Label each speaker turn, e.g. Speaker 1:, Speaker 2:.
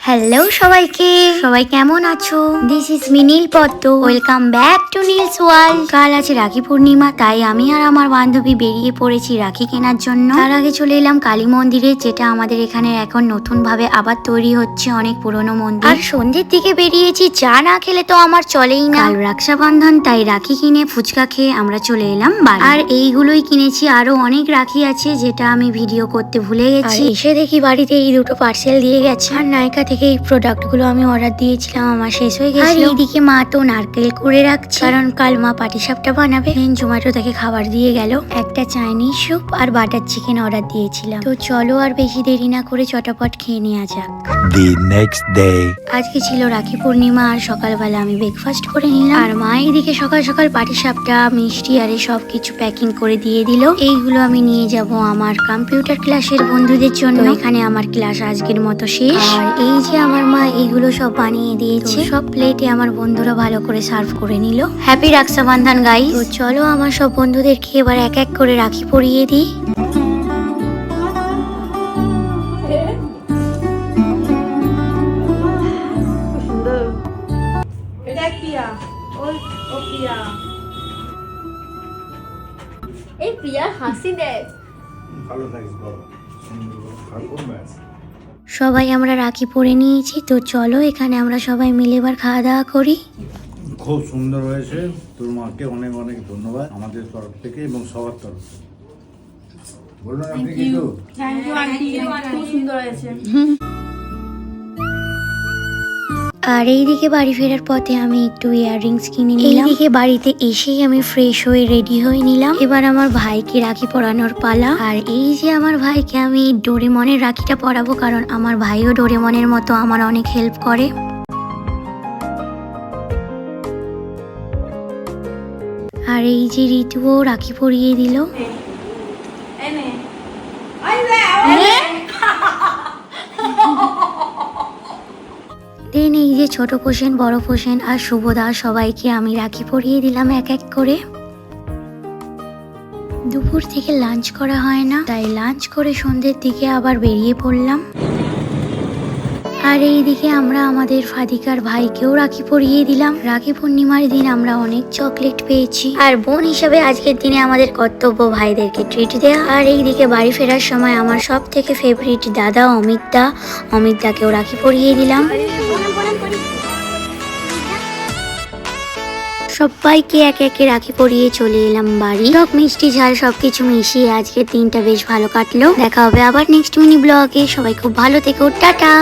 Speaker 1: Hello সবাইকে, সবাই কেমন আছো? This is me নীলপদ্ম, welcome back to Niels world. কাল আছে রাখি পূর্ণিমা, তাই আমি আর আমার বান্ধবী বেরিয়ে পড়েছি রাখি কেনার জন্য। তার আগে চলে এলাম কালী মন্দিরে, যেটা আমাদের এখানে এখন নতুন ভাবে আবার তৈরি হচ্ছে, অনেক পুরনো মন্দির। আর সন্ধ্যের দিকে বেরিয়েছি, চা না খেলে তো আমার চলেই না। কাল রক্ষাবন্ধন, তাই রাখি কিনে ফুচকা খেয়ে আমরা চলে এলাম বাড়ি। আর এইগুলোই কিনেছি, আরো অনেক রাখি আছে যেটা আমি ভিডিও করতে ভুলে গেছি। এসে দেখি বাড়িতে এই দুটো পার্সেল দিয়ে গেছে। আর নায়িকা থেকে এই প্রোডাক্ট গুলো আমি অর্ডার দিয়েছিলাম, আমার শেষ হয়ে গেছে। আর এইদিকে মা তো নারকেল করে রাখছে, কারণ কাল মা পাটিসাপটা বানাবে। জোম্যাটো থেকে খাবার দিয়ে গেল, একটা চাইনিজ স্যুপ আর বাটার চিকেন অর্ডার দিয়েছিলাম। তো চলো আর বেশি দেরি না করে চটাপট খেয়ে নেওয়া যাক।
Speaker 2: The next day.
Speaker 1: আজকে ছিল রাখি পূর্ণিমা, আর সকালবেলা আমি ব্রেকফাস্ট করে নিলাম। আর মা এইদিকে সকাল সকাল পাটিসাপটা, মিষ্টি আর সব কিছু প্যাকিং করে দিয়ে দিল। এইগুলো আমি নিয়ে যাব আমার কম্পিউটার ক্লাসের বন্ধুদের জন্য। এখানে আমার ক্লাস আজকের মতো শেষ। আর এই যে আমার মা এইগুলো সব বানিয়ে দিয়েছে, সব প্লেটে আমার বন্ধুরা ভালো করে সার্ভ করে নিল। Happy Rakshabandhan guys. তো চলো আমার সব বন্ধুদেরকে এবার এক এক করে রাখি পরিয়ে দিই।
Speaker 3: এই প্রিয়ার হাসি দেখ।
Speaker 1: সবাই আমরা রাখি পরে নিয়েছি, তো চলো এখানে আমরা সবাই মিলে এবার খাওয়া দাওয়া করি।
Speaker 4: খুব সুন্দর হয়েছে, তোর মাকে অনেক অনেক ধন্যবাদ আমাদের তরফ থেকে এবং সবার তরফ থেকে। বলুন আপনি কিছু।
Speaker 3: থ্যাংক ইউ আন্টি, খুব সুন্দর হয়েছে।
Speaker 1: আর এইদিকে বাড়ি ফেরার পথে আমি একটু ইয়াররিংস কিনে নিলাম। এইদিকে বাড়িতে এসেই আমি ফ্রেশ হয়ে রেডি হয়ে নিলাম। এবার আমার ভাইকে রাখি পরানোর পালা। আর এই যে আমার ভাইকে আমি ডোরেমনের রাখিটা পরাবো, কারণ আমার ভাইও ডোরেমনের মতো আমার অনেক হেল্প করে। আর এই যে ঋতুও রাখি পরিয়ে দিল। দেন এই যে ছোট পোষেন, বড় পোষেন আর শুভদা, সবাইকে আমি রাখি পরিয়ে দিলাম এক এক করে। দুপুর থেকে লাঞ্চ করা হয় না, তাই লাঞ্চ করে সন্ধ্যের দিকে আবার বেরিয়ে পড়লাম। আর এইদিকে আমরা আমাদের ফাদিকার ভাইকেও রাখি পরিয়ে দিলাম। রাখি পূর্ণিমার দিন আমরা অনেক চকলেট পেয়েছি, আর বোন হিসাবে আজকের দিনে আমাদের কর্তব্য ভাইদেরকে ট্রিট দেওয়া। আর এইদিকে বাড়ি ফেরার সময় আমার সব থেকে ফেভারিট দাদা অমিতদাকেও রাখি পরিয়ে দিলাম। সবাইকে একে একে রাখি পরিয়ে চলে এলাম বাড়ি। সব মিষ্টি ঝাল সবকিছু মিশিয়ে আজকের দিনটা বেশ ভালো কাটলো। দেখা হবে আবার নেক্সট মিনি ব্লগে। সবাই খুব ভালো থেকো, টাটা।